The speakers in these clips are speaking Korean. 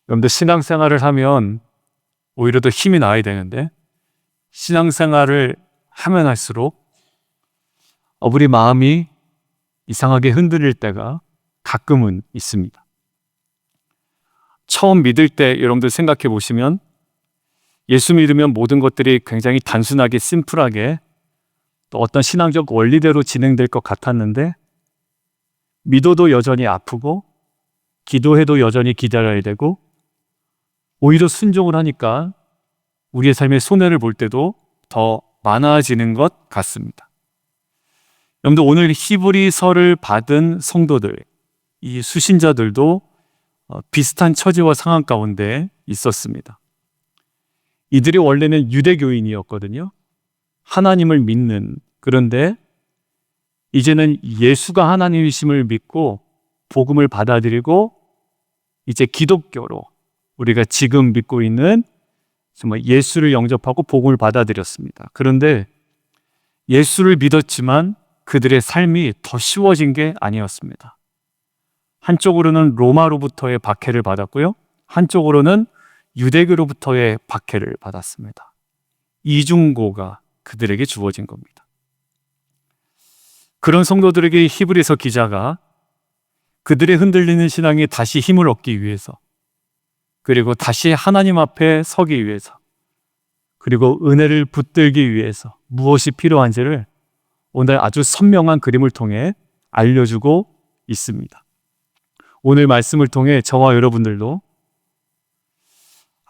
여러분들 신앙생활을 하면 오히려 더 힘이 나야 되는데 신앙생활을 하면 할수록 우리 마음이 이상하게 흔들릴 때가 가끔은 있습니다. 처음 믿을 때 여러분들 생각해 보시면 예수 믿으면 모든 것들이 굉장히 단순하게 심플하게 또 어떤 신앙적 원리대로 진행될 것 같았는데 믿어도 여전히 아프고 기도해도 여전히 기다려야 되고 오히려 순종을 하니까 우리의 삶의 손해를 볼 때도 더 많아지는 것 같습니다. 여러분들 오늘 히브리서를 받은 성도들, 이 수신자들도 비슷한 처지와 상황 가운데 있었습니다. 이들이 원래는 유대교인이었거든요. 하나님을 믿는, 그런데 이제는 예수가 하나님이심을 믿고 복음을 받아들이고 이제 기독교로 우리가 지금 믿고 있는 정말 예수를 영접하고 복음을 받아들였습니다. 그런데 예수를 믿었지만 그들의 삶이 더 쉬워진 게 아니었습니다. 한쪽으로는 로마로부터의 박해를 받았고요. 한쪽으로는 유대교로부터의 박해를 받았습니다. 이중고가 그들에게 주어진 겁니다. 그런 성도들에게 히브리서 기자가 그들의 흔들리는 신앙이 다시 힘을 얻기 위해서, 그리고 다시 하나님 앞에 서기 위해서, 그리고 은혜를 붙들기 위해서 무엇이 필요한지를 오늘 아주 선명한 그림을 통해 알려주고 있습니다. 오늘 말씀을 통해 저와 여러분들도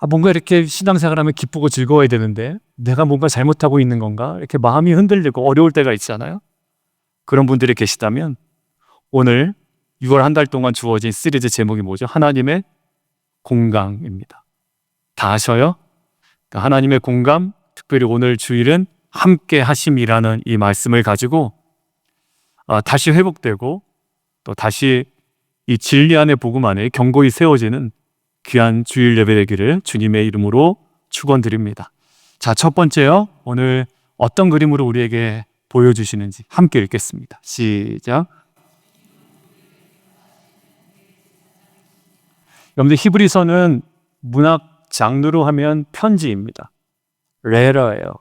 뭔가 이렇게 신앙생활하면 기쁘고 즐거워야 되는데 내가 뭔가 잘못하고 있는 건가? 이렇게 마음이 흔들리고 어려울 때가 있잖아요. 그런 분들이 계시다면 오늘 6월 한 달 동안 주어진 시리즈 제목이 뭐죠? 하나님의 공감입니다. 다 아셔요? 그러니까 하나님의 공감, 특별히 오늘 주일은 함께 하심이라는 이 말씀을 가지고 다시 회복되고 또 다시 이 진리 안의 복음 안에 견고히 세워지는 귀한 주일 예배 되기를 주님의 이름으로 축원드립니다. 자, 첫 번째요. 오늘 어떤 그림으로 우리에게 보여주시는지 함께 읽겠습니다. 시작. 여러분들 히브리서는 문학 장르로 하면 편지입니다. 레터예요.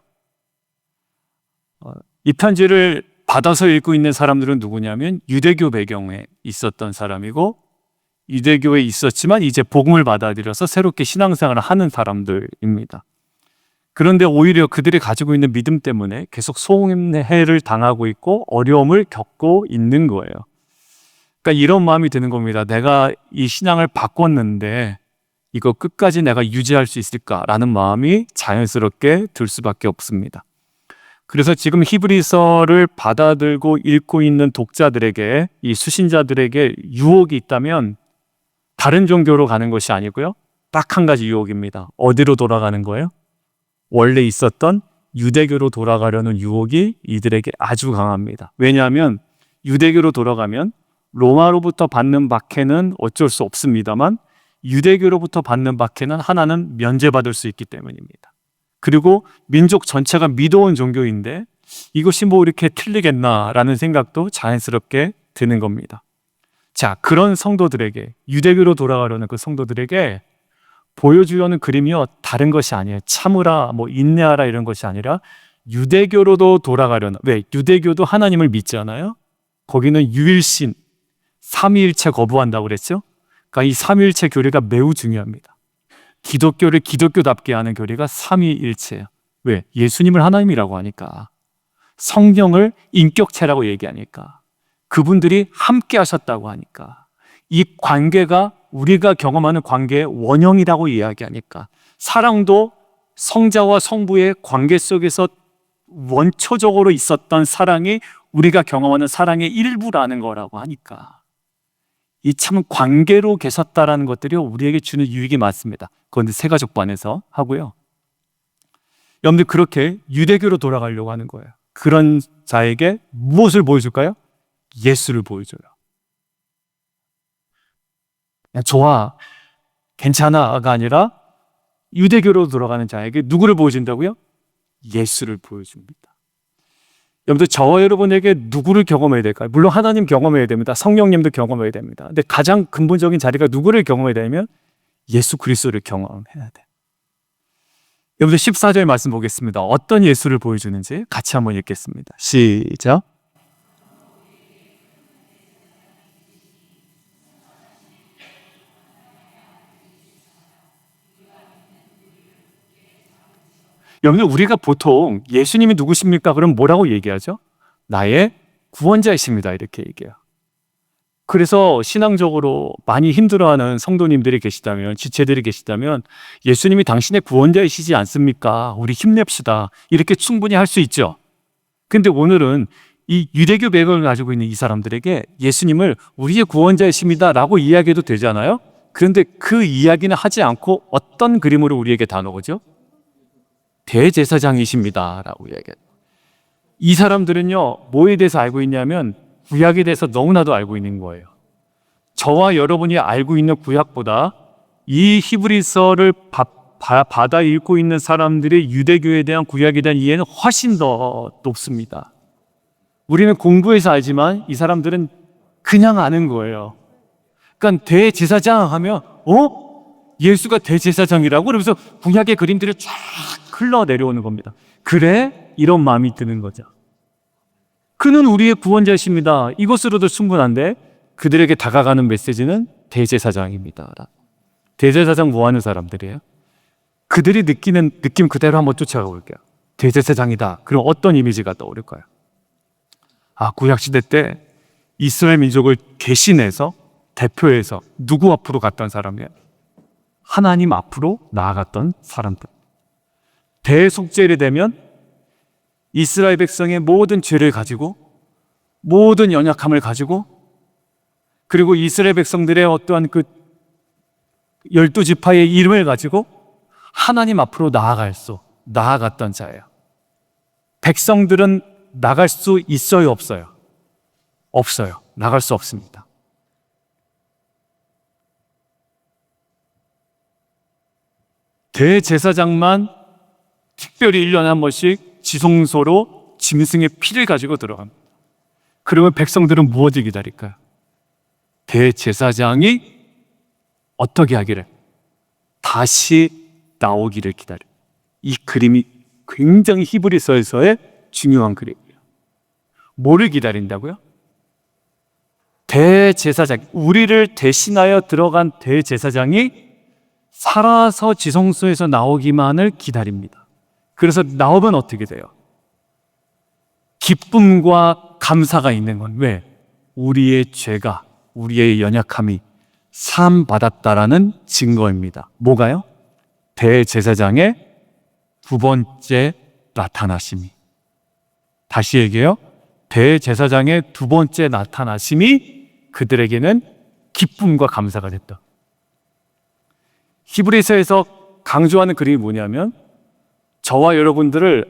이 편지를 받아서 읽고 있는 사람들은 누구냐면 유대교 배경에 있었던 사람이고 유대교에 있었지만 이제 복음을 받아들여서 새롭게 신앙생활을 하는 사람들입니다. 그런데 오히려 그들이 가지고 있는 믿음 때문에 계속 소음해를 당하고 있고 어려움을 겪고 있는 거예요. 그러니까 이런 마음이 드는 겁니다. 내가 이 신앙을 바꿨는데 이거 끝까지 내가 유지할 수 있을까라는 마음이 자연스럽게 들 수밖에 없습니다. 그래서 지금 히브리서를 받아들고 읽고 있는 독자들에게, 이 수신자들에게 유혹이 있다면 다른 종교로 가는 것이 아니고요. 딱 한 가지 유혹입니다. 어디로 돌아가는 거예요? 원래 있었던 유대교로 돌아가려는 유혹이 이들에게 아주 강합니다. 왜냐하면 유대교로 돌아가면 로마로부터 받는 박해는 어쩔 수 없습니다만 유대교로부터 받는 박해는 하나는 면제받을 수 있기 때문입니다. 그리고 민족 전체가 믿어온 종교인데 이것이 뭐 이렇게 틀리겠나라는 생각도 자연스럽게 드는 겁니다. 자, 그런 성도들에게, 유대교로 돌아가려는 그 성도들에게 보여주려는 그림이요, 다른 것이 아니에요. 참으라, 인내하라 이런 것이 아니라 유대교로도 돌아가려는, 왜? 유대교도 하나님을 믿잖아요. 거기는 유일신, 삼위일체 거부한다고 그랬죠. 그러니까 이 삼위일체 교리가 매우 중요합니다. 기독교를 기독교답게 하는 교리가 삼위일체예요. 왜? 예수님을 하나님이라고 하니까, 성경을 인격체라고 얘기하니까, 그분들이 함께 하셨다고 하니까, 이 관계가 우리가 경험하는 관계의 원형이라고 이야기하니까, 사랑도 성자와 성부의 관계 속에서 원초적으로 있었던 사랑이 우리가 경험하는 사랑의 일부라는 거라고 하니까, 이 참 관계로 계셨다라는 것들이 우리에게 주는 유익이 많습니다. 그런데 새가족반에서 하고요. 여러분들 그렇게 유대교로 돌아가려고 하는 거예요. 그런 자에게 무엇을 보여줄까요? 예수를 보여줘요. 그냥 좋아, 괜찮아가 아니라 유대교로 돌아가는 자에게 누구를 보여준다고요? 예수를 보여줍니다. 여러분들 저와 여러분에게 누구를 경험해야 될까요? 물론 하나님 경험해야 됩니다. 성령님도 경험해야 됩니다. 근데 가장 근본적인 자리가 누구를 경험해야 되냐면 예수 그리스도를 경험해야 돼. 여러분들 14절 말씀 보겠습니다. 어떤 예수를 보여주는지 같이 한번 읽겠습니다. 시작. 여러분들 우리가 보통 예수님이 누구십니까? 그럼 뭐라고 얘기하죠? 나의 구원자이십니다. 이렇게 얘기해요. 그래서 신앙적으로 많이 힘들어하는 성도님들이 계시다면, 지체들이 계시다면 예수님이 당신의 구원자이시지 않습니까? 우리 힘냅시다. 이렇게 충분히 할 수 있죠. 근데 오늘은 이 유대교 배경을 가지고 있는 이 사람들에게 예수님을 우리의 구원자이십니다 라고 이야기해도 되잖아요. 그런데 그 이야기는 하지 않고 어떤 그림으로 우리에게 나누죠? 대제사장이십니다 라고 이야기해요. 이 사람들은요, 뭐에 대해서 알고 있냐면 구약에 대해서 너무나도 알고 있는 거예요. 저와 여러분이 알고 있는 구약보다 이 히브리서를 받아 읽고 있는 사람들의 유대교에 대한 구약에 대한 이해는 훨씬 더 높습니다. 우리는 공부해서 알지만 이 사람들은 그냥 아는 거예요. 그러니까 대제사장 하면 예수가 대제사장이라고? 그러면서 구약의 그림들이 쫙 흘러내려오는 겁니다. 그래? 이런 마음이 드는 거죠. 그는 우리의 구원자이십니다. 이것으로도 충분한데 그들에게 다가가는 메시지는 대제사장입니다. 대제사장 뭐 하는 사람들이에요? 그들이 느끼는 느낌 그대로 한번 쫓아가 볼게요. 대제사장이다. 그럼 어떤 이미지가 떠오를까요? 구약시대 때 이스라엘 민족을 대신해서 대표해서 누구 앞으로 갔던 사람이에요? 하나님 앞으로 나아갔던 사람들. 대속죄일이 되면 이스라엘 백성의 모든 죄를 가지고 모든 연약함을 가지고 그리고 이스라엘 백성들의 어떠한 그 12지파의 이름을 가지고 하나님 앞으로 나아갔던 자예요. 백성들은 나갈 수 있어요, 없어요? 없어요. 나갈 수 없습니다. 대제사장만 특별히 1년에 한 번씩 지성소로 짐승의 피를 가지고 들어갑니다. 그러면 백성들은 무엇을 기다릴까요? 대제사장이 어떻게 하기를? 다시 나오기를 기다려. 이 그림이 굉장히 히브리서에서의 중요한 그림이에요. 뭐를 기다린다고요? 대제사장, 우리를 대신하여 들어간 대제사장이 살아서 지성소에서 나오기만을 기다립니다. 그래서 나오면 어떻게 돼요? 기쁨과 감사가 있는 건 왜? 우리의 죄가, 우리의 연약함이 사함받았다라는 증거입니다. 뭐가요? 대제사장의 두 번째 나타나심이. 다시 얘기해요. 대제사장의 두 번째 나타나심이 그들에게는 기쁨과 감사가 됐다. 히브리서에서 강조하는 그림이 뭐냐면 저와 여러분들을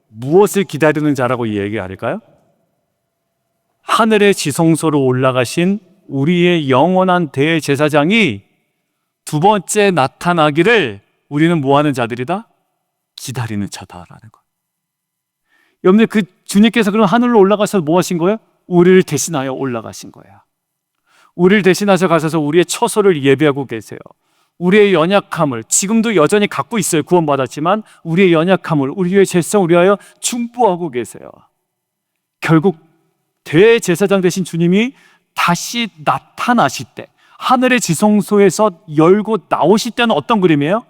무엇을 기다리는 자라고 얘기할까요? 하늘의 지성소로 올라가신 우리의 영원한 대제사장이 두 번째 나타나기를 우리는 뭐하는 자들이다? 기다리는 자다라는 거예요. 여러분들 그 주님께서 그럼 하늘로 올라가서 뭐 하신 거예요? 우리를 대신하여 올라가신 거예요. 우리를 대신하셔 가셔서 우리의 처소를 예비하고 계세요. 우리의 연약함을 지금도 여전히 갖고 있어요. 구원받았지만 우리의 연약함을 우리의 죄성을 위하여 중보하고 계세요. 결국 대제사장 되신 주님이 다시 나타나실 때 하늘의 지성소에서 열고 나오실 때는 어떤 그림이에요?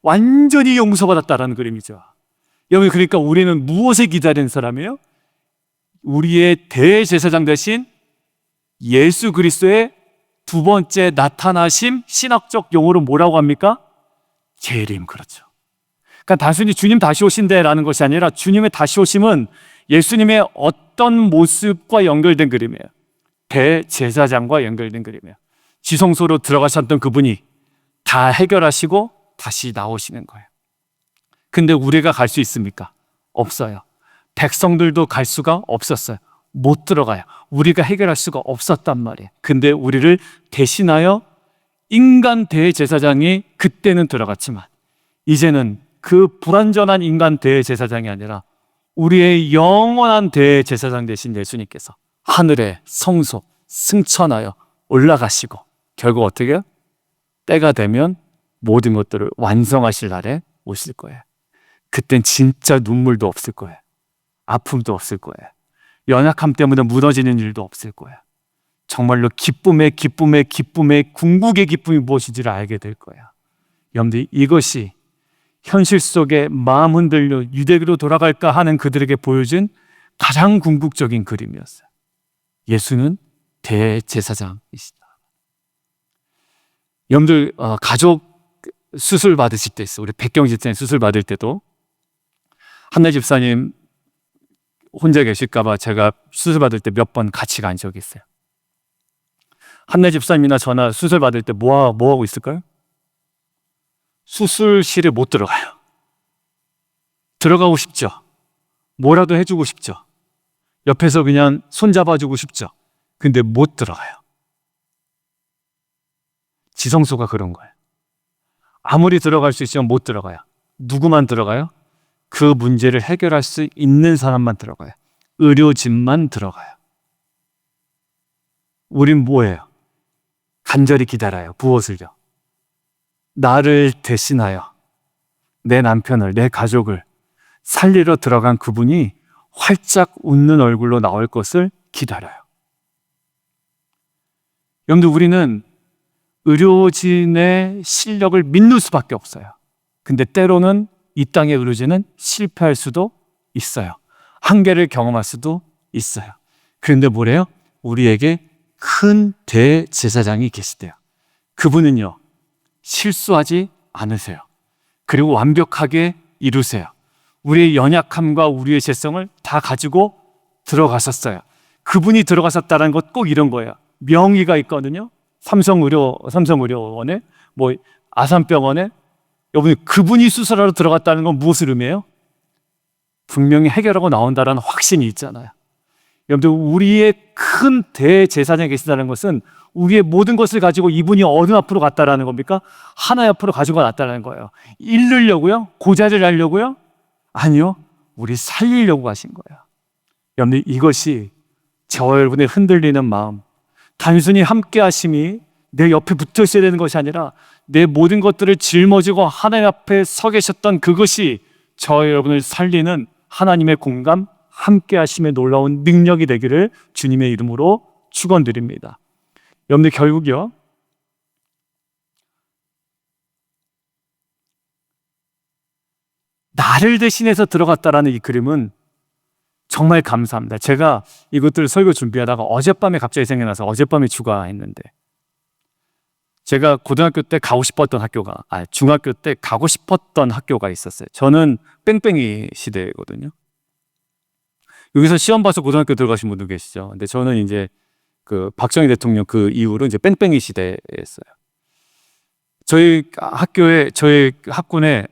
완전히 용서받았다라는 그림이죠. 여러분, 그러니까 우리는 무엇을 기다리는 사람이에요? 우리의 대제사장 대신 예수 그리스도의 두 번째 나타나심, 신학적 용어로 뭐라고 합니까? 재림. 그렇죠. 그러니까 단순히 주님 다시 오신대라는 것이 아니라 주님의 다시 오심은 예수님의 어떤 모습과 연결된 그림이에요. 대제사장과 연결된 그림이에요. 지성소로 들어가셨던 그분이 다 해결하시고 다시 나오시는 거예요. 근데 우리가 갈 수 있습니까? 없어요. 백성들도 갈 수가 없었어요. 못 들어가요. 우리가 해결할 수가 없었단 말이에요. 근데 우리를 대신하여 인간 대제사장이 그때는 들어갔지만 이제는 그 불완전한 인간 대제사장이 아니라 우리의 영원한 대제사장 되신 예수님께서 하늘의 성소 승천하여 올라가시고 결국 어떻게 해요? 때가 되면 모든 것들을 완성하실 날에 오실 거예요. 그땐 진짜 눈물도 없을 거예요. 아픔도 없을 거예요. 연약함 때문에 무너지는 일도 없을 거예요. 정말로 기쁨의 궁극의 기쁨이 무엇인지를 알게 될 거예요. 여러분들, 이것이 현실 속에 마음 흔들려 유대교로 돌아갈까 하는 그들에게 보여준 가장 궁극적인 그림이었어요. 예수는 대제사장이시다. 여러분들, 가족 수술 받으실 때 있어요. 우리 백경 집사님 수술 받을 때도 한나 집사님 혼자 계실까봐 제가 수술 받을 때 몇 번 같이 간 적이 있어요. 한나 집사님이나 저나 수술 받을 때 뭐 하고 있을까요? 수술실에 못 들어가요. 들어가고 싶죠. 뭐라도 해주고 싶죠. 옆에서 그냥 손잡아주고 싶죠. 근데 못 들어가요. 지성소가 그런 거예요. 아무리 들어갈 수 있지만 못 들어가요. 누구만 들어가요? 그 문제를 해결할 수 있는 사람만 들어가요. 의료진만 들어가요. 우린 뭐예요? 간절히 기다려요. 무엇을요? 나를 대신하여 내 남편을, 내 가족을 살리러 들어간 그분이 활짝 웃는 얼굴로 나올 것을 기다려요. 여러분들, 우리는 의료진의 실력을 믿는 수밖에 없어요. 근데 때로는 이 땅의 의료진은 실패할 수도 있어요. 한계를 경험할 수도 있어요. 그런데 뭐래요? 우리에게 큰 대제사장이 계시대요. 그분은요, 실수하지 않으세요. 그리고 완벽하게 이루세요. 우리의 연약함과 우리의 죄성을 다 가지고 들어가셨어요. 그분이 들어가셨다는 것 꼭 이런 거예요. 명의가 있거든요. 삼성의료원에, 아산병원에, 여러분, 그분이 수술하러 들어갔다는 건 무엇을 의미해요? 분명히 해결하고 나온다는 확신이 있잖아요. 여러분들, 우리의 큰 대제사장이 계신다는 것은 우리의 모든 것을 가지고 이분이 어느 앞으로 갔다라는 겁니까? 하나의 앞으로 가지고 갔다는 거예요. 잃으려고요? 고자를 하려고요? 아니요. 우리 살리려고 가신 거예요. 여러분들, 이것이 저와 여러분의 흔들리는 마음, 단순히 함께 하심이 내 옆에 붙어 있어야 되는 것이 아니라 내 모든 것들을 짊어지고 하나님 앞에 서 계셨던 그것이 저와 여러분을 살리는 하나님의 공감, 함께 하심의 놀라운 능력이 되기를 주님의 이름으로 축원드립니다. 여러분들, 결국요, 나를 대신해서 들어갔다라는 이 그림은 정말 감사합니다. 제가 이것들 설교 준비하다가 어젯밤에 갑자기 생각나서 어젯밤에 주가했는데, 제가 고등학교 때 가고 싶었던 중학교 때 가고 싶었던 학교가 있었어요. 저는 뺑뺑이 시대거든요. 여기서 시험 봐서 고등학교 들어가신 분도 계시죠. 근데 저는 이제 그 박정희 대통령 그 이후로 이제 뺑뺑이 시대였어요. 저희 학군에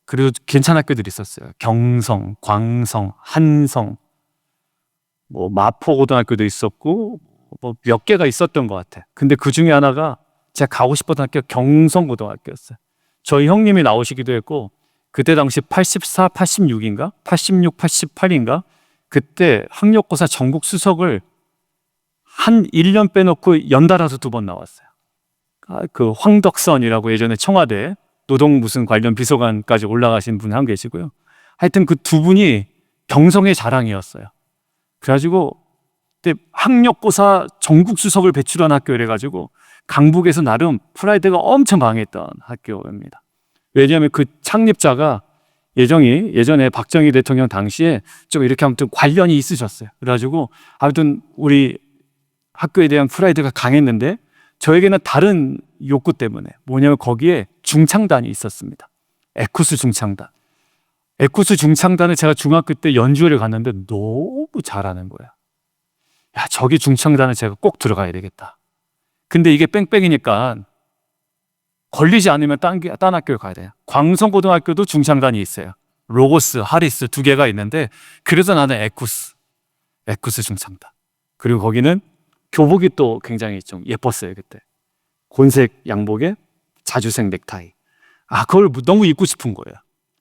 그래도 괜찮은 학교들이 있었어요. 경성, 광성, 한성, 마포고등학교도 있었고, 몇 개가 있었던 것 같아요. 근데 그 중에 하나가 제가 가고 싶었던 학교 경성고등학교였어요. 저희 형님이 나오시기도 했고, 그때 당시 84, 86인가? 86, 88인가? 그때 학력고사 전국 수석을 한 1년 빼놓고 연달아서 2번 나왔어요. 그 황덕선이라고 예전에 청와대 노동 무슨 관련 비서관까지 올라가신 분 한 계시고요. 하여튼 그 2분이 경성의 자랑이었어요. 그래가지고 그때 학력고사 전국 수석을 배출한 학교 이래가지고 강북에서 나름 프라이드가 엄청 강했던 학교입니다. 왜냐하면 그 창립자가 예전에 박정희 대통령 당시에 좀 이렇게 아무튼 관련이 있으셨어요. 그래가지고 아무튼 우리 학교에 대한 프라이드가 강했는데, 저에게는 다른 욕구 때문에, 뭐냐면 거기에 중창단이 있었습니다. 에쿠스 중창단. 에쿠스 중창단을 제가 중학교 때 연주회를 갔는데 너무 잘하는 거야. 야, 저기 중창단을 제가 꼭 들어가야 되겠다. 근데 이게 뺑뺑이니까 걸리지 않으면 딴 학교에 가야 돼요. 광성고등학교도 중창단이 있어요. 로고스, 하리스 2개가 있는데, 그래서 나는 에쿠스 중창단. 그리고 거기는 교복이 또 굉장히 좀 예뻤어요. 그때 곤색 양복에 자주색 넥타이. 그걸 너무 입고 싶은 거예요.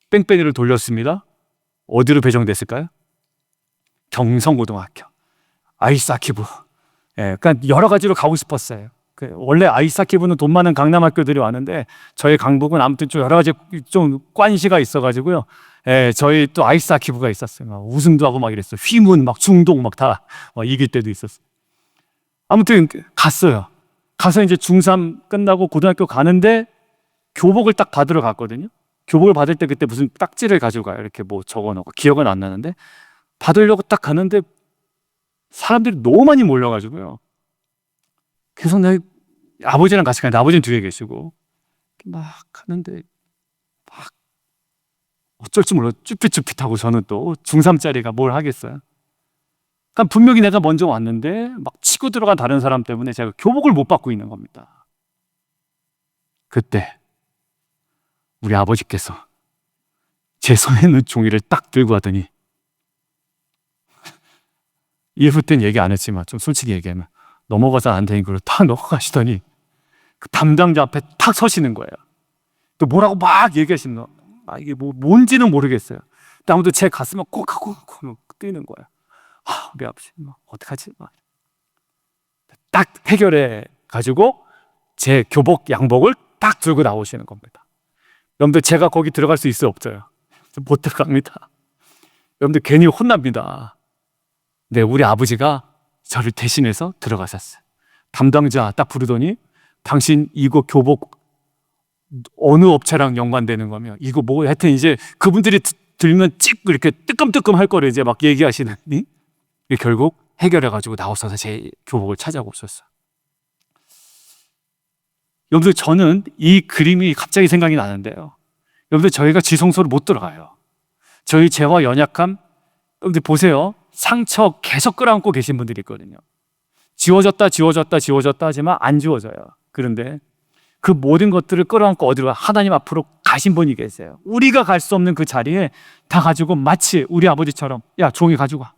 뺑뺑이를 돌렸습니다. 어디로 배정됐을까요? 경성고등학교, 아이스아키부. 그러니까 여러 가지로 가고 싶었어요. 원래 아이스하키부는 돈 많은 강남 학교들이 왔는데 저희 강북은 아무튼 좀 여러 가지 좀 관시가 있어가지고요. 예, 저희 또 아이스하키부가 있었어요. 막 우승도 하고 막 이랬어요. 휘문, 막 중동 막 다 이길 때도 있었어요. 아무튼 갔어요. 가서 이제 중3 끝나고 고등학교 가는데 교복을 딱 받으러 갔거든요. 교복을 받을 때 그때 무슨 딱지를 가지고 가요. 이렇게 뭐 적어놓고 기억은 안 나는데 받으려고 딱 가는데 사람들이 너무 많이 몰려가지고요. 계속 내 아버지랑 같이 가는데 아버지는 뒤에 계시고 막 하는데 막 어쩔 줄 몰라 쭈삣쭈삣하고 저는 또 중3짜리가 뭘 하겠어요. 그러니까 분명히 내가 먼저 왔는데 막 치고 들어간 다른 사람 때문에 제가 교복을 못 받고 있는 겁니다. 그때 우리 아버지께서 제 손에 있는 종이를 딱 들고 하더니 이후 때는 얘기 안 했지만 좀 솔직히 얘기하면 넘어가서 안 되는 걸 탁 넣고 가시더니 그 담당자 앞에 탁 서시는 거예요. 또 뭐라고 막 얘기하시는 거. 이게 뭔지는 모르겠어요. 근데 아무튼 제 가슴에 꼭 하고 뛰는 거예요. 우리 아버지 어떡하지? 딱 해결해 가지고 제 교복 양복을 딱 들고 나오시는 겁니다. 여러분들 제가 거기 들어갈 수 있어요, 없어요? 못 들어갑니다. 여러분들 괜히 혼납니다. 네, 우리 아버지가 저를 대신해서 들어가셨어요. 담당자 딱 부르더니 당신 이거 교복 어느 업체랑 연관되는 거며 이거 뭐 하여튼 이제 그분들이 들면 찍 이렇게 뜨끔뜨끔 할 거를 이제 막 얘기하시더니 결국 해결해가지고 나오셔서 제 교복을 찾아오셨어요. 여러분들 저는 이 그림이 갑자기 생각이 나는데요. 여러분들 저희가 지성소를 못 들어가요. 저희 죄와 연약함 여러분들 보세요. 상처 계속 끌어안고 계신 분들이 있거든요. 지워졌다 하지만 안 지워져요. 그런데 그 모든 것들을 끌어안고 어디로 하나님 앞으로 가신 분이 계세요. 우리가 갈 수 없는 그 자리에 다 가지고 마치 우리 아버지처럼 야 종이 가지고 와.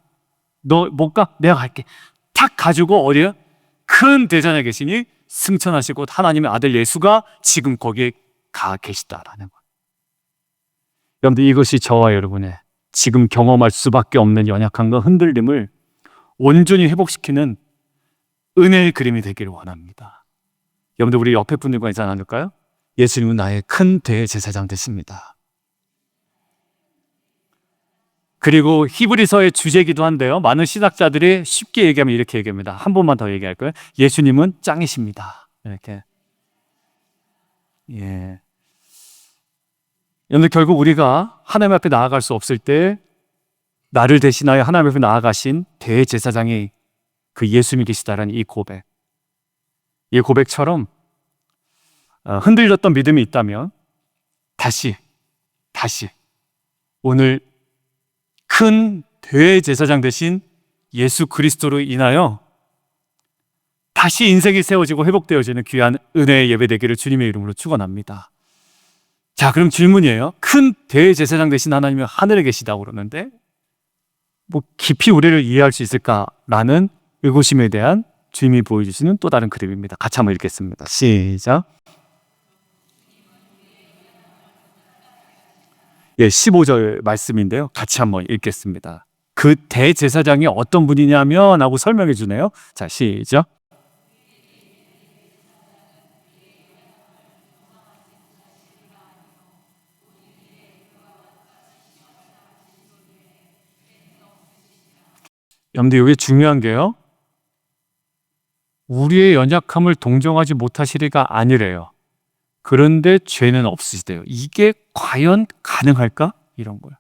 너 못 가? 내가 갈게. 탁 가지고 어디에 큰 대전에 계시니 승천하시고 하나님의 아들 예수가 지금 거기에 가 계시다라는 거예요. 여러분들 이것이 저와 여러분의 지금 경험할 수밖에 없는 연약함과 흔들림을 온전히 회복시키는 은혜의 그림이 되기를 원합니다. 여러분들 우리 옆에 분들과 인사 나눌까요? 예수님은 나의 큰 대제사장 되십니다. 그리고 히브리서의 주제이기도 한데요. 많은 신학자들이 쉽게 얘기하면 이렇게 얘기합니다. 한 번만 더 얘기할 거예요. 예수님은 짱이십니다. 이렇게. 예. 여러분들 결국 우리가 하나님 앞에 나아갈 수 없을 때 나를 대신하여 하나님 앞에 나아가신 대제사장이 그 예수님이시다라는 이 고백. 이 고백처럼 흔들렸던 믿음이 있다면 다시 오늘 큰 대제사장 되신 예수 그리스도로 인하여 다시 인생이 세워지고 회복되어지는 귀한 은혜의 예배 되기를 주님의 이름으로 축원합니다. 자, 그럼 질문이에요. 큰 대제사장 되신 하나님이 하늘에 계시다고 그러는데 뭐 깊이 우리를 이해할 수 있을까라는 의구심에 대한 주님이 보여주시는 또 다른 그림입니다. 같이 한번 읽겠습니다. 시작. 15절 말씀인데요. 같이 한번 읽겠습니다. 그 대제사장이 어떤 분이냐면 하고 설명해 주네요. 자, 시작. 여러분들 여기 중요한 게요. 우리의 연약함을 동정하지 못하시리가 아니래요. 그런데 죄는 없으시대요. 이게 과연 가능할까? 이런 거예요.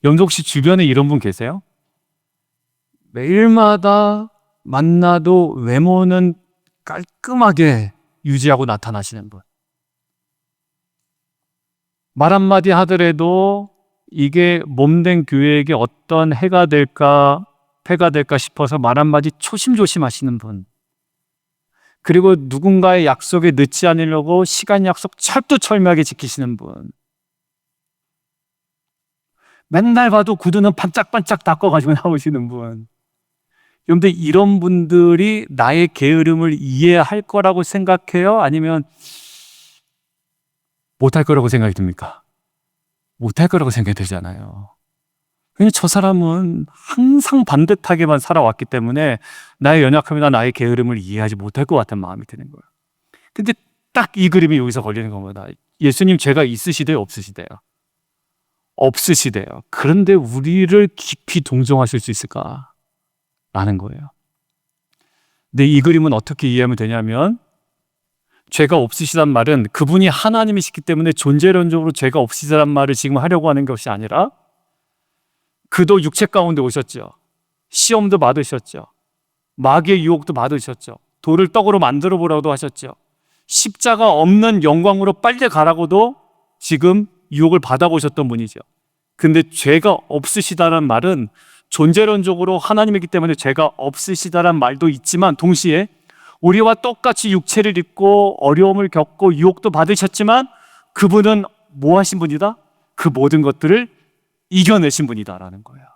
여러분들 혹시 주변에 이런 분 계세요? 매일마다 만나도 외모는 깔끔하게 유지하고 나타나시는 분. 말 한마디 하더라도 이게 몸된 교회에게 어떤 해가 될까 싶어서 말 한마디 조심조심 하시는 분. 그리고 누군가의 약속에 늦지 않으려고 시간 약속 철두철미하게 지키시는 분. 맨날 봐도 구두는 반짝반짝 닦아가지고 나오시는 분. 여러분들 이런 분들이 나의 게으름을 이해할 거라고 생각해요? 아니면 못할 거라고 생각이 듭니까? 못할 거라고 생각이 들잖아요. 왜냐면 저 사람은 항상 반듯하게만 살아왔기 때문에 나의 연약함이나 나의 게으름을 이해하지 못할 것 같은 마음이 드는 거예요. 근데 딱 이 그림이 여기서 걸리는 겁니다. 예수님 죄가 있으시대요, 없으시대요? 없으시대요. 그런데 우리를 깊이 동정하실 수 있을까? 라는 거예요. 근데 이 그림은 어떻게 이해하면 되냐면, 죄가 없으시단 말은 그분이 하나님이시기 때문에 존재론적으로 죄가 없으시단 말을 지금 하려고 하는 것이 아니라, 그도 육체 가운데 오셨죠. 시험도 받으셨죠. 마귀의 유혹도 받으셨죠. 돌을 떡으로 만들어 보라고도 하셨죠. 십자가 없는 영광으로 빨리 가라고도 지금 유혹을 받아보셨던 분이죠. 근데 죄가 없으시다는 말은 존재론적으로 하나님이기 때문에 죄가 없으시다는 말도 있지만, 동시에 우리와 똑같이 육체를 입고 어려움을 겪고 유혹도 받으셨지만 그분은 뭐 하신 분이다? 그 모든 것들을 이겨내신 분이다라는 거예요.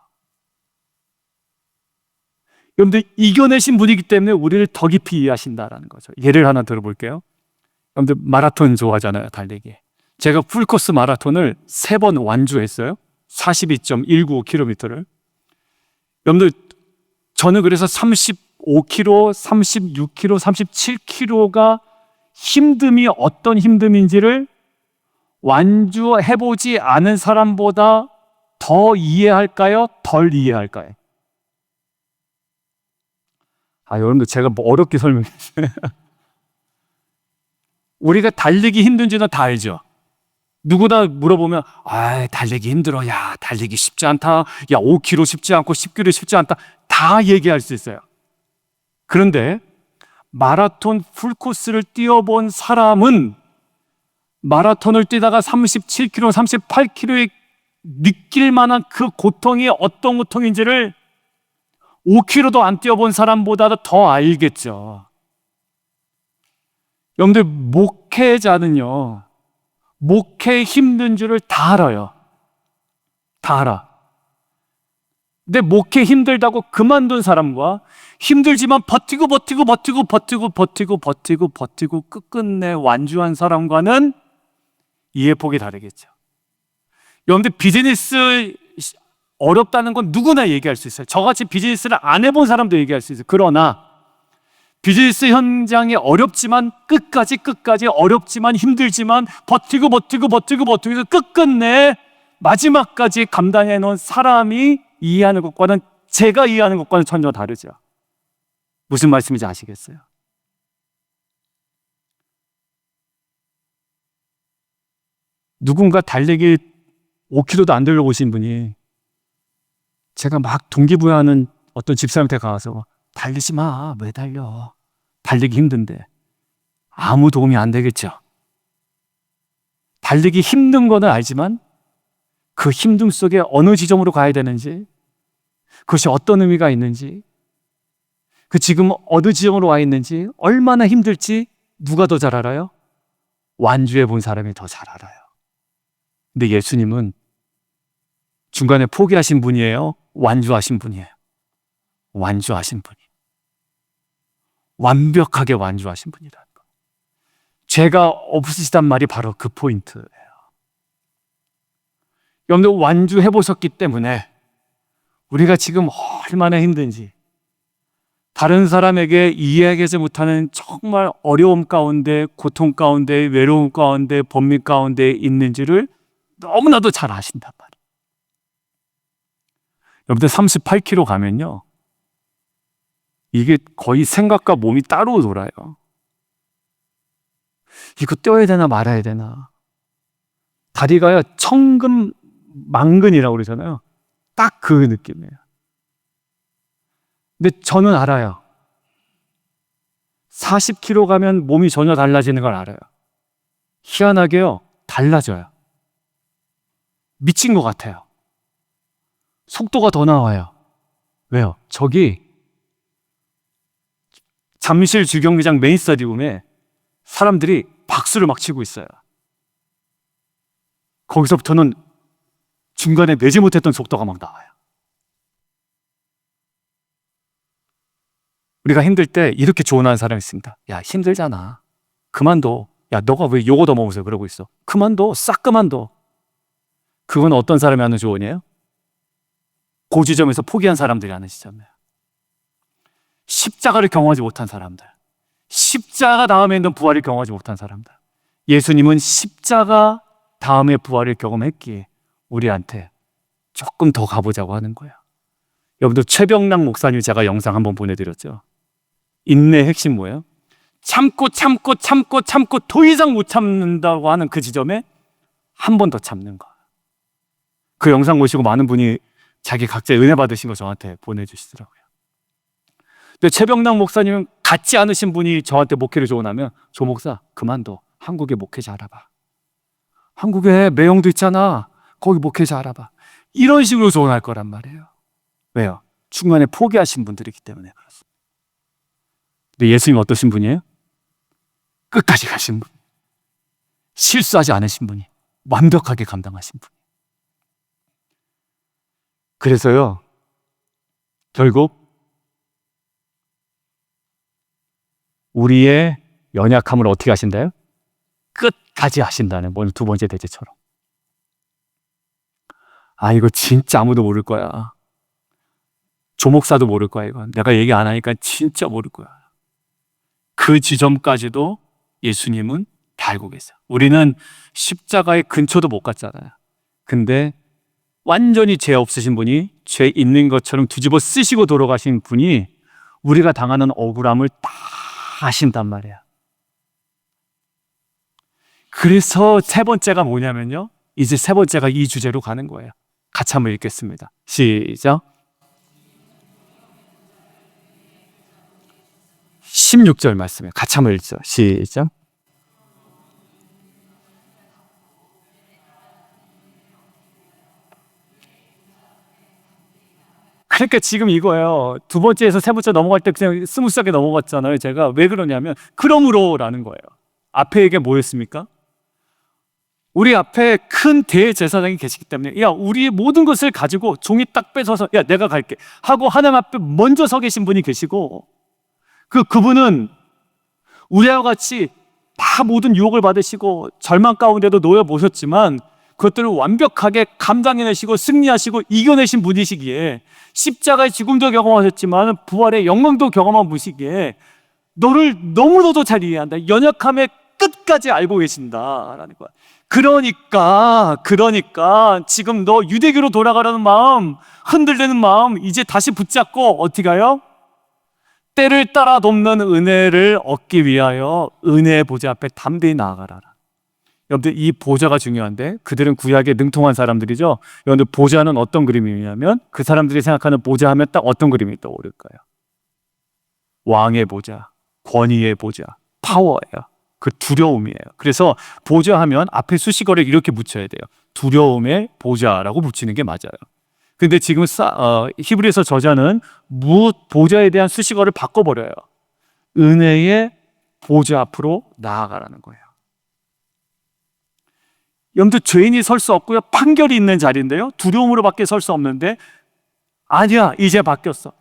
여러분들, 이겨내신 분이기 때문에 우리를 더 깊이 이해하신다라는 거죠. 예를 하나 들어볼게요. 여러분들 마라톤 좋아하잖아요, 달리기. 제가 풀코스 마라톤을 3번 완주했어요. 42.195km를. 여러분들, 저는 그래서 35km, 36km, 37km가 힘듦이 어떤 힘듦인지를 완주해보지 않은 사람보다 더 이해할까요? 덜 이해할까요? 여러분들, 제가 뭐 어렵게 설명했어요. 우리가 달리기 힘든지는 다 알죠. 누구나 물어보면 달리기 힘들어, 야 달리기 쉽지 않다, 야 5km 쉽지 않고 10km 쉽지 않다, 다 얘기할 수 있어요. 그런데 마라톤 풀코스를 뛰어본 사람은 마라톤을 뛰다가 37km, 38km에 느낄 만한 그 고통이 어떤 고통인지를 5km도 안 뛰어본 사람보다 더 알겠죠. 여러분들, 목회자는요, 목회 힘든 줄을 다 알아요. 다 알아. 근데 목회 힘들다고 그만둔 사람과 힘들지만 버티고 끝끝내 완주한 사람과는 이해폭이 다르겠죠. 여러분들, 비즈니스 어렵다는 건 누구나 얘기할 수 있어요. 저같이 비즈니스를 안 해본 사람도 얘기할 수 있어요. 그러나 비즈니스 현장이 어렵지만 끝까지 어렵지만 힘들지만 버티고 끝끝내 마지막까지 감당해 놓은 사람이 이해하는 것과는, 제가 이해하는 것과는 전혀 다르죠. 무슨 말씀인지 아시겠어요? 누군가 달리기 5km도 안 들러보신 분이 제가 막 동기부여하는 어떤 집사람한테 가서 달리지 마, 왜 달려? 달리기 힘든데. 아무 도움이 안 되겠죠. 달리기 힘든 거는 알지만 그 힘듦 속에 어느 지점으로 가야 되는지, 그것이 어떤 의미가 있는지, 그 지금 어느 지점으로 와 있는지, 얼마나 힘들지 누가 더 잘 알아요? 완주해 본 사람이 더 잘 알아요. 근데 예수님은 중간에 포기하신 분이에요? 완주하신 분이에요? 완주하신 분이. 완벽하게 완주하신 분이라는 거. 죄가 없으시단 말이 바로 그 포인트예요. 여러분들, 완주해 보셨기 때문에 우리가 지금 얼마나 힘든지, 다른 사람에게 이해하지 못하는 정말 어려움 가운데, 고통 가운데, 외로움 가운데, 번민 가운데 있는지를 너무나도 잘 아신단 말이에요. 여러분들, 38km 가면요, 이게 거의 생각과 몸이 따로 놀아요. 이거 떼어야 되나 말아야 되나. 다리가요, 천근만근이라고 그러잖아요. 딱 그 느낌이에요. 근데 저는 알아요. 40km 가면 몸이 전혀 달라지는 걸 알아요. 희한하게요, 달라져요. 미친 것 같아요. 속도가 더 나와요. 왜요? 저기 잠실 주경기장 메인 스타디움에 사람들이 박수를 막 치고 있어요. 거기서부터는 중간에 내지 못했던 속도가 막 나와요. 우리가 힘들 때 이렇게 조언하는 사람이 있습니다. 야, 힘들잖아, 그만둬. 야, 너가 왜 요거 더 먹으면서 그러고 있어? 그만둬, 싹 그만둬. 그건 어떤 사람이 하는 조언이에요? 그 지점에서 포기한 사람들이라는 지점이에요. 십자가를 경험하지 못한 사람들, 십자가 다음에 있는 부활을 경험하지 못한 사람들. 예수님은 십자가 다음에 부활을 경험했기에 우리한테 조금 더 가보자고 하는 거예요. 여러분들 최병락 목사님 제가 영상 한번 보내드렸죠. 인내의 핵심 뭐예요? 참고 더 이상 못 참는다고 하는 그 지점에 한 번 더 참는 거. 그 영상 보시고 많은 분이 자기 각자 은혜 받으신 거 저한테 보내주시더라고요. 근데 최병락 목사님은 같지 않으신 분이 저한테 목회를 조언하면, 조 목사 그만둬, 한국의 목회자 알아봐, 한국에 매형도 있잖아, 거기 목회자 알아봐, 이런 식으로 조언할 거란 말이에요. 왜요? 중간에 포기하신 분들이기 때문에 그렇습니다. 근데 예수님 어떠신 분이에요? 끝까지 가신 분, 실수하지 않으신 분이, 완벽하게 감당하신 분. 그래서요, 결국 우리의 연약함을 어떻게 하신다요? 끝까지 하신다는, 오늘 두 번째 대제처럼. 아, 이거 진짜 아무도 모를 거야. 조 목사도 모를 거야. 이건 내가 얘기 안 하니까 진짜 모를 거야. 그 지점까지도 예수님은 다 알고 계세요. 우리는 십자가의 근처도 못 갔잖아요. 근데 완전히 죄 없으신 분이, 죄 있는 것처럼 뒤집어 쓰시고 돌아가신 분이 우리가 당하는 억울함을 다 아신단 말이야. 그래서 세 번째가 뭐냐면요, 이제 세 번째가 이 주제로 가는 거예요. 같이 한번 읽겠습니다. 시작. 16절 말씀이에요. 같이 한번 읽죠. 시작. 그러니까 지금 이거예요. 두 번째에서 세 번째 넘어갈 때 그냥 스무스하게 넘어갔잖아요. 제가 왜 그러냐면, 그러므로라는 거예요. 앞에 이게 뭐였습니까? 우리 앞에 큰 대제사장이 계시기 때문에, 야, 우리의 모든 것을 가지고 종이 딱 뺏어서, 야, 내가 갈게 하고 하나님 앞에 먼저 서 계신 분이 계시고, 그분은 우리와 같이 다 모든 유혹을 받으시고 절망 가운데도 놓여 보셨지만 그것들을 완벽하게 감당해내시고 승리하시고 이겨내신 분이시기에, 십자가의 죽음도 경험하셨지만 부활의 영광도 경험한 분이시기에 너를 너무나도 잘 이해한다. 연약함의 끝까지 알고 계신다라는 거야. 그러니까 지금 너 유대교로 돌아가려는 마음, 흔들리는 마음 이제 다시 붙잡고 어떻게 가요? 때를 따라 돕는 은혜를 얻기 위하여 은혜의 보좌 앞에 담대히 나아가라. 여러분들, 이 보좌가 중요한데, 그들은 구약에 능통한 사람들이죠. 여러분들, 보좌는 어떤 그림이냐면, 그 사람들이 생각하는 보좌 하면 딱 어떤 그림이 떠오를까요? 왕의 보좌, 권위의 보좌, 파워예요. 그 두려움이에요. 그래서 보좌 하면 앞에 수식어를 이렇게 붙여야 돼요. 두려움의 보좌라고 붙이는 게 맞아요. 근데 지금 히브리서 저자는 보좌에 대한 수식어를 바꿔버려요. 은혜의 보좌 앞으로 나아가라는 거예요. 여러분들, 죄인이 설 수 없고요, 판결이 있는 자리인데요, 두려움으로밖에 설 수 없는데, 아니야, 이제 바뀌었어.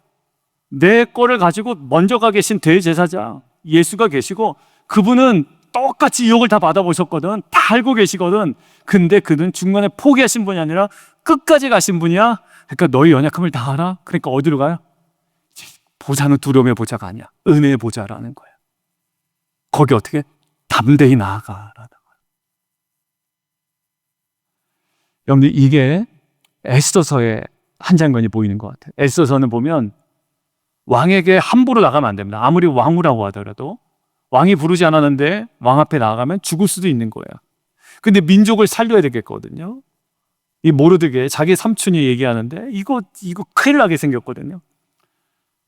내 거를 가지고 먼저 가 계신 대제사장 예수가 계시고, 그분은 똑같이 유혹을 다 받아보셨거든. 다 알고 계시거든. 근데 그는 중간에 포기하신 분이 아니라 끝까지 가신 분이야. 그러니까 너희 연약함을 다 알아. 그러니까 어디로 가요? 보좌는 두려움의 보좌가 아니야, 은혜의 보좌라는 거예요. 거기 어떻게? 담대히 나아가라는 거예요. 여러분들, 이게 에스더서의 한 장면이 보이는 것 같아요. 에스더서는 보면 왕에게 함부로 나가면 안 됩니다. 아무리 왕후라고 하더라도 왕이 부르지 않았는데 왕 앞에 나가면 죽을 수도 있는 거예요. 근데 민족을 살려야 되겠거든요. 이 모르드게 자기 삼촌이 얘기하는데 이거 큰일 나게 생겼거든요.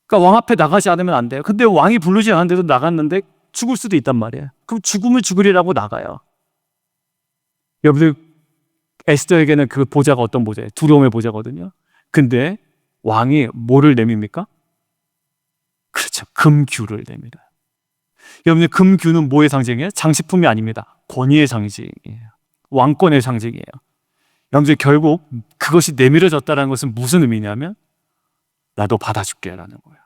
그러니까 왕 앞에 나가지 않으면 안 돼요. 근데 왕이 부르지 않았는데도 나갔는데 죽을 수도 있단 말이에요. 그럼 죽음을 죽으리라고 나가요. 여러분들, 에스더에게는 그 보좌가 어떤 보좌예요? 두려움의 보좌거든요. 근데 왕이 뭐를 내밉니까? 그렇죠, 금규를 내밀어요. 여러분들, 금규는 뭐의 상징이에요? 장식품이 아닙니다. 권위의 상징이에요. 왕권의 상징이에요. 여러분들, 결국 그것이 내밀어졌다는 것은 무슨 의미냐면, 나도 받아줄게 라는 거예요.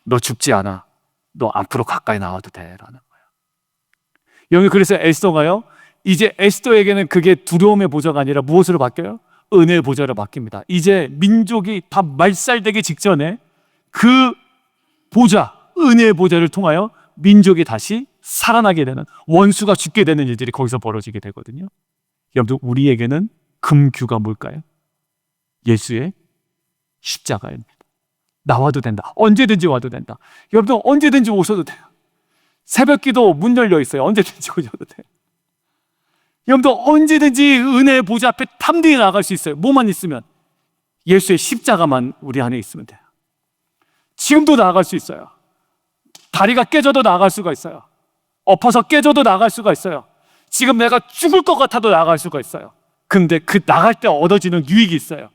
너 죽지 않아. 너 앞으로 가까이 나와도 돼 라는 거예요. 여러분, 그래서 에스더가요, 이제 에스더에게는 그게 두려움의 보좌가 아니라 무엇으로 바뀌어요? 은혜의 보좌를 맡깁니다. 이제 민족이 다 말살되기 직전에 그 보좌, 은혜의 보좌를 통하여 민족이 다시 살아나게 되는, 원수가 죽게 되는 일들이 거기서 벌어지게 되거든요. 여러분, 우리에게는 금규가 뭘까요? 예수의 십자가입니다. 나와도 된다. 언제든지 와도 된다. 여러분, 언제든지 오셔도 돼요. 새벽기도 문 열려 있어요. 언제든지 오셔도 돼요. 여러분들 언제든지 은혜의 보좌 앞에 탐득히 나갈 수 있어요. 뭐만 있으면, 예수의 십자가만 우리 안에 있으면 돼요. 지금도 나아갈 수 있어요. 다리가 깨져도 나아갈 수가 있어요. 엎어서 깨져도 나아갈 수가 있어요. 지금 내가 죽을 것 같아도 나아갈 수가 있어요. 근데 그 나갈 때 얻어지는 유익이 있어요.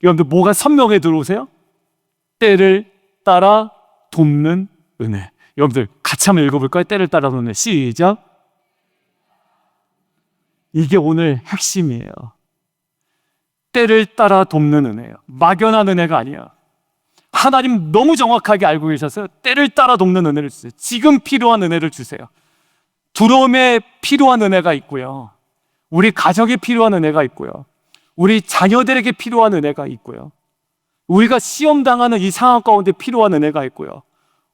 여러분들 뭐가 선명해 들어오세요? 때를 따라 돕는 은혜. 여러분들 같이 한번 읽어볼까요? 때를 따라 돕는 은혜. 시작. 이게 오늘 핵심이에요. 때를 따라 돕는 은혜예요. 막연한 은혜가 아니야. 하나님 너무 정확하게 알고 계셔서 때를 따라 돕는 은혜를 주세요. 지금 필요한 은혜를 주세요. 두려움에 필요한 은혜가 있고요. 우리 가족에 필요한 은혜가 있고요. 우리 자녀들에게 필요한 은혜가 있고요. 우리가 시험당하는 이 상황 가운데 필요한 은혜가 있고요.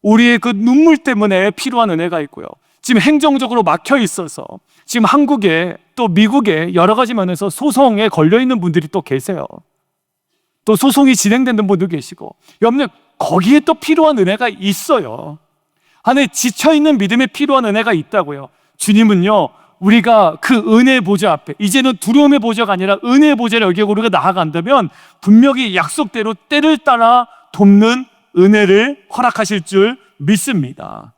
우리의 그 눈물 때문에 필요한 은혜가 있고요. 지금 행정적으로 막혀 있어서 지금 한국에 또 미국에 여러 가지 면에서 소송에 걸려있는 분들이 또 계세요. 또 소송이 진행되는 분도 계시고, 여러분 거기에 또 필요한 은혜가 있어요. 안에 지쳐있는 믿음에 필요한 은혜가 있다고요. 주님은요, 우리가 그 은혜의 보좌 앞에, 이제는 두려움의 보좌가 아니라 은혜의 보좌를 여기에 우리가 나아간다면 분명히 약속대로 때를 따라 돕는 은혜를 허락하실 줄 믿습니다.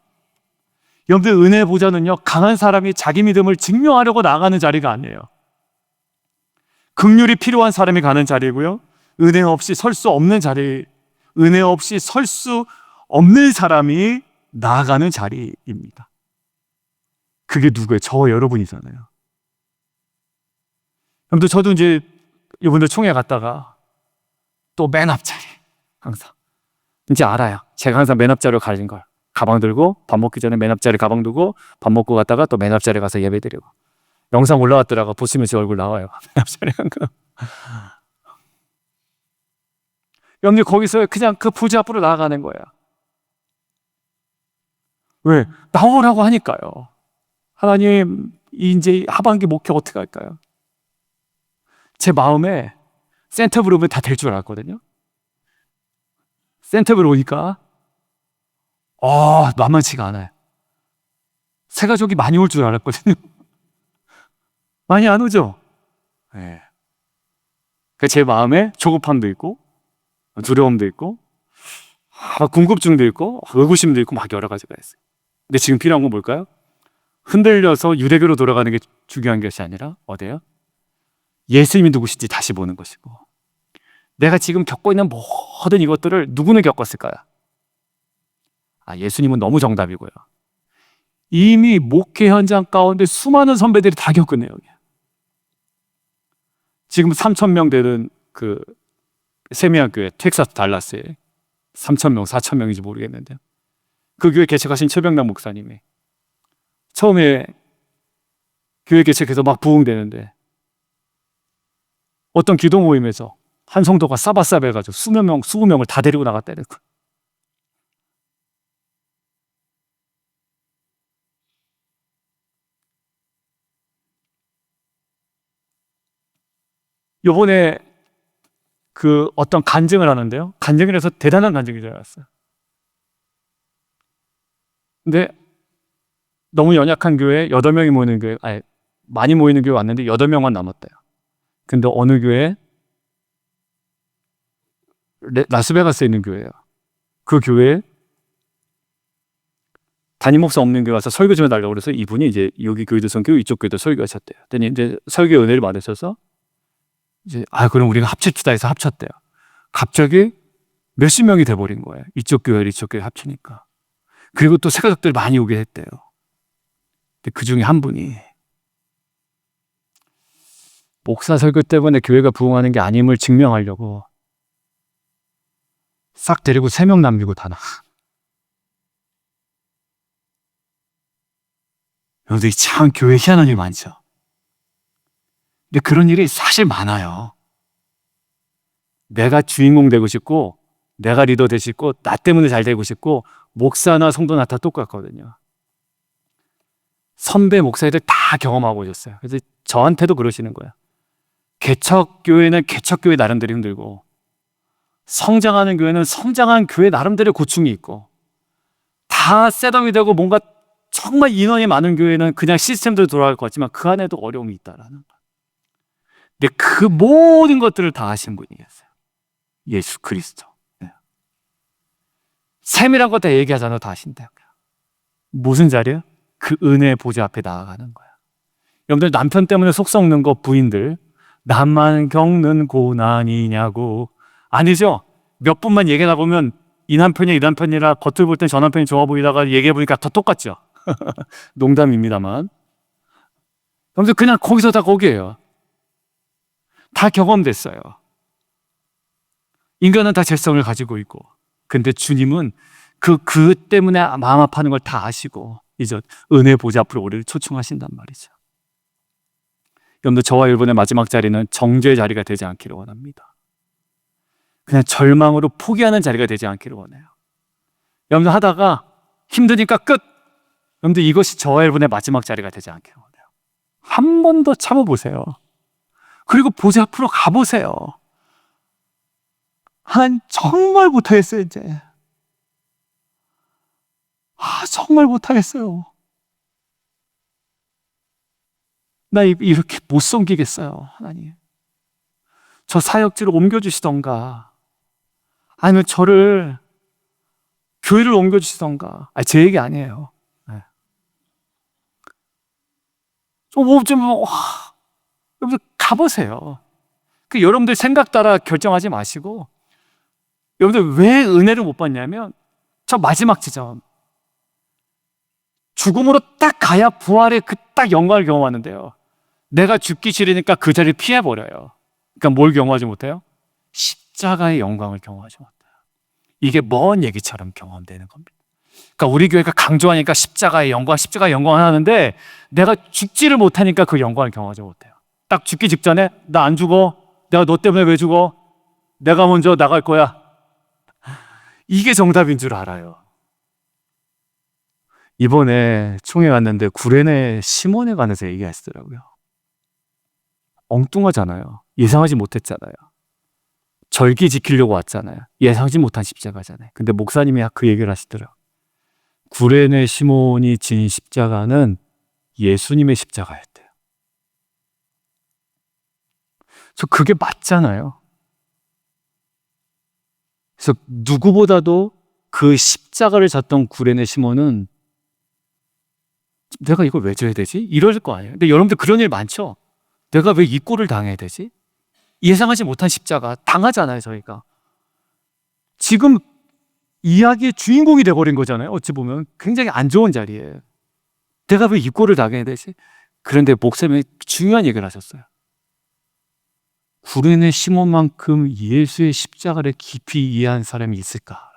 여러분들, 은혜의 보좌는요, 강한 사람이 자기 믿음을 증명하려고 나가는 자리가 아니에요. 긍휼이 필요한 사람이 가는 자리고요, 은혜 없이 설 수 없는 자리, 은혜 없이 설 수 없는 사람이 나아가는 자리입니다. 그게 누구예요? 저 여러분이잖아요. 여러분들, 저도 이제 이분들 총회 갔다가 또 맨 앞자리, 항상 이제 알아요. 제가 항상 맨 앞자리로 가진 걸. 가방 들고 밥 먹기 전에 맨 앞자리 가방 두고 밥 먹고 갔다가 또 맨 앞자리 가서 예배 드리고. 영상 올라왔더라고. 보시면 제 얼굴 나와요. 맨 앞자리 간 거. 여러분들, 거기서 그냥 그 보좌 앞으로 나아가는 거야. 왜? 나오라고 하니까요. 하나님, 이제 하반기 목표 어떻게 할까요? 제 마음에 센터브로 오면 다 될 줄 알았거든요. 센터브로 오니까 만만치가 않아요. 새 가족이 많이 올 줄 알았거든요. 많이 안 오죠? 네. 제 마음에 조급함도 있고 두려움도 있고 궁금증도 있고 의구심도 있고 막 여러 가지가 있어요. 근데 지금 필요한 건 뭘까요? 흔들려서 유대교로 돌아가는 게 중요한 것이 아니라 어디예요? 예수님이 누구신지 다시 보는 것이고, 내가 지금 겪고 있는 모든 이것들을 누구는 겪었을까요? 예수님은 너무 정답이고요. 이미 목회 현장 가운데 수많은 선배들이 다 겪은 내용이에요. 지금 3,000명 되는 그 세미한 교회, 텍사스 달라스에 3,000명, 4,000명인지 모르겠는데요. 그 교회 개척하신 최병남 목사님이 처음에 교회 개척해서 막 부흥되는데 어떤 기도 모임에서 한 성도가 싸바싸바 해가지고 수십 명을 다 데리고 나갔다는 거예요. 요번에 그 어떤 간증을 하는데요. 간증을 해서 대단한 간증이 일어났어요. 근데 너무 연약한 교회 8명이 모이는 교회, 많이 모이는 교회 왔는데 8명만 남았대요. 근데 어느 교회? 라스베가스에 있는 교회예요. 그 교회에 담임 목사 없는 교회 와서 설교 좀 해달라고 그래서 이분이 이제 여기 교회도 선교고 이쪽 교회도 설교하셨대요. 그랬더니 이제 설교 은혜를 받으셔서 이제 그럼 우리가 합칩시다 해서 합쳤대요. 갑자기 몇십 명이 돼버린 거예요. 이쪽 교회 이쪽 교회 합치니까. 그리고 또 새가족들이 많이 오게 했대요. 근데 그 중에 한 분이 목사 설교 때문에 교회가 부흥하는 게 아님을 증명하려고 싹 데리고 3명 남기고 다 나가. 여러분들, 참 교회 희한한 일 많죠. 근데 그런 일이 사실 많아요. 내가 주인공 되고 싶고 내가 리더 되고 싶고 나 때문에 잘 되고 싶고 목사나 성도나 다 똑같거든요. 선배 목사들 다 경험하고 오셨어요. 그래서 저한테도 그러시는 거예요. 개척교회는 개척교회 나름대로 힘들고 성장하는 교회는 성장한 교회 나름대로 고충이 있고 다 셋업이 되고 뭔가 정말 인원이 많은 교회는 그냥 시스템대로 돌아갈 것 같지만 그 안에도 어려움이 있다라는 거예요. 근데 그 모든 것들을 다 하신 분이 계세요. 예수 그리스도. 셈이란 거 다 얘기하잖아요. 다 하신대요. 무슨 자리야? 그 은혜의 보좌 앞에 나아가는 거야. 여러분들 남편 때문에 속 썩는 거 부인들 나만 겪는 고난이냐고. 아니죠. 몇 분만 얘기하다 보면 이 남편이 이 남편이라 겉을 볼 땐 저 남편이 좋아 보이다가 얘기해 보니까 다 똑같죠. 농담입니다만. 여러분들 그냥 거기서 다 거기에요. 다 경험됐어요. 인간은 다 죄성을 가지고 있고 근데 주님은 그 때문에 마음 아파하는 걸 다 아시고 이제 은혜 보좌 앞으로 우리를 초청하신단 말이죠. 여러분들 저와 여러분의 마지막 자리는 정죄의 자리가 되지 않기를 원합니다. 그냥 절망으로 포기하는 자리가 되지 않기를 원해요. 여러분들 하다가 힘드니까 끝! 여러분들 이것이 저와 여러분의 마지막 자리가 되지 않기를 원해요. 한 번 더 참아보세요. 그리고 보좌 앞으로 가보세요. 정말 못하겠어요 이제. 정말 못하겠어요. 나 이렇게 못 섬기겠어요 하나님. 저 사역지를 옮겨주시던가 아니면 저를 교회를 옮겨주시던가. 제 얘기 아니에요. 여러분들 가보세요. 여러분들 생각 따라 결정하지 마시고 여러분들 왜 은혜를 못 받냐면 저 마지막 지점 죽음으로 딱 가야 부활의 그 딱 영광을 경험하는데요. 내가 죽기 싫으니까 그 자리를 피해버려요. 그러니까 뭘 경험하지 못해요? 십자가의 영광을 경험하지 못해요. 이게 먼 얘기처럼 경험되는 겁니다. 그러니까 우리 교회가 강조하니까 십자가의 영광을 하는데 내가 죽지를 못하니까 그 영광을 경험하지 못해요. 딱 죽기 직전에 나 안 죽어. 내가 너 때문에 왜 죽어? 내가 먼저 나갈 거야. 이게 정답인 줄 알아요. 이번에 총회 왔는데 구레네 시몬에 관해서 얘기하시더라고요. 엉뚱하잖아요. 예상하지 못했잖아요. 절기 지키려고 왔잖아요. 예상하지 못한 십자가잖아요. 근데 목사님이 그 얘기를 하시더라고요. 구레네 시몬이 진 십자가는 예수님의 십자가였대요. 저 그게 맞잖아요. 그래서 누구보다도 그 십자가를 졌던 구레네 시몬은 내가 이걸 왜 져야 되지? 이럴 거 아니에요. 근데 여러분들 그런 일 많죠? 내가 왜 이 꼴을 당해야 되지? 예상하지 못한 십자가 당하잖아요, 저희가. 지금 이야기의 주인공이 돼버린 거잖아요. 어찌 보면 굉장히 안 좋은 자리에 내가 왜 이 꼴을 당해야 되지? 그런데 목사님이 중요한 얘기를 하셨어요. 구레네 시몬만큼 예수의 십자가를 깊이 이해한 사람이 있을까?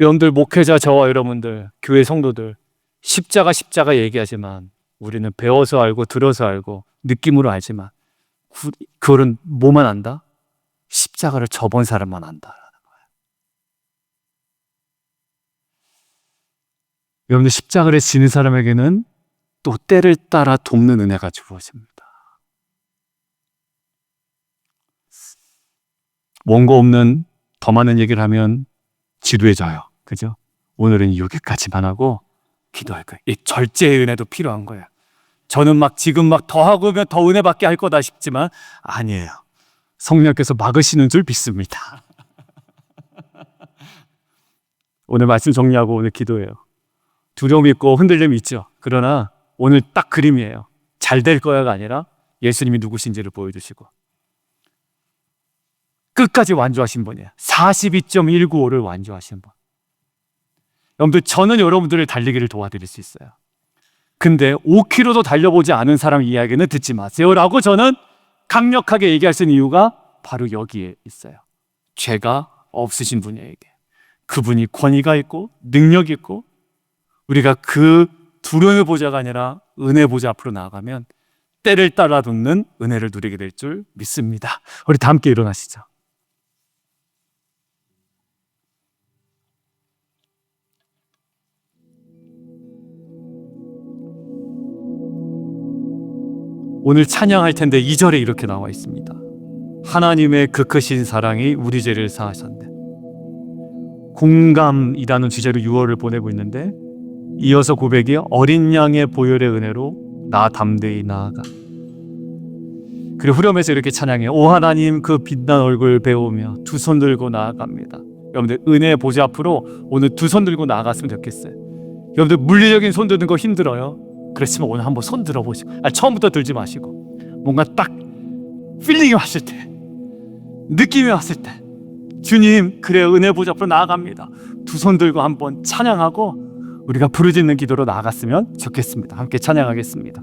여러분들 목회자 저와 여러분들 교회 성도들 십자가 얘기하지만 우리는 배워서 알고 들어서 알고 느낌으로 알지만 그거는 뭐만 안다? 십자가를 져본 사람만 안다라는 거예요. 여러분들 십자가를 지는 사람에게는 또 때를 따라 돕는 은혜가 주어집니다. 원고 없는 더 많은 얘기를 하면 지루해져요. 그죠? 오늘은 여기까지만 하고 기도할 거예요. 이 절제의 은혜도 필요한 거예요. 저는 지금 더 하고 더 은혜 받게 할 거다 싶지만 아니에요. 성령께서 막으시는 줄 믿습니다. 오늘 말씀 정리하고 오늘 기도해요. 두려움 있고 흔들림 있죠. 그러나 오늘 딱 그림이에요. 잘 될 거야가 아니라 예수님이 누구신지를 보여주시고 끝까지 완주하신 분이에요. 42.195를 완주하신 분. 여러분들 저는 여러분들을 달리기를 도와드릴 수 있어요. 근데 5km도 달려보지 않은 사람 이야기는 듣지 마세요 라고 저는 강력하게 얘기할 수 있는 이유가 바로 여기에 있어요. 죄가 없으신 분에게 그분이 권위가 있고 능력이 있고 우리가 그 두려움의 보좌가 아니라 은혜 보좌 앞으로 나아가면 때를 따라 돋는 은혜를 누리게 될 줄 믿습니다. 우리 다 함께 일어나시죠. 오늘 찬양할 텐데 2절에 이렇게 나와 있습니다. 하나님의 그 크신 사랑이 우리 죄를 사하셨네. 공감이라는 주제로 6월을 보내고 있는데, 이어서 고백이 어린 양의 보혈의 은혜로 나 담대히 나아가. 그리고 후렴에서 이렇게 찬양해요. 오 하나님 그 빛난 얼굴 배우며 두 손 들고 나아갑니다. 여러분들 은혜의 보좌 앞으로 오늘 두 손 들고 나아갔으면 좋겠어요. 여러분들 물리적인 손 드는 거 힘들어요. 그렇지만 오늘 한번 손 들어보시고, 처음부터 들지 마시고 뭔가 딱 필링이 왔을 때, 느낌이 왔을 때, 주님 그래 은혜 보좌 앞으로 나아갑니다. 두 손 들고 한번 찬양하고 우리가 부르짖는 기도로 나아갔으면 좋겠습니다. 함께 찬양하겠습니다.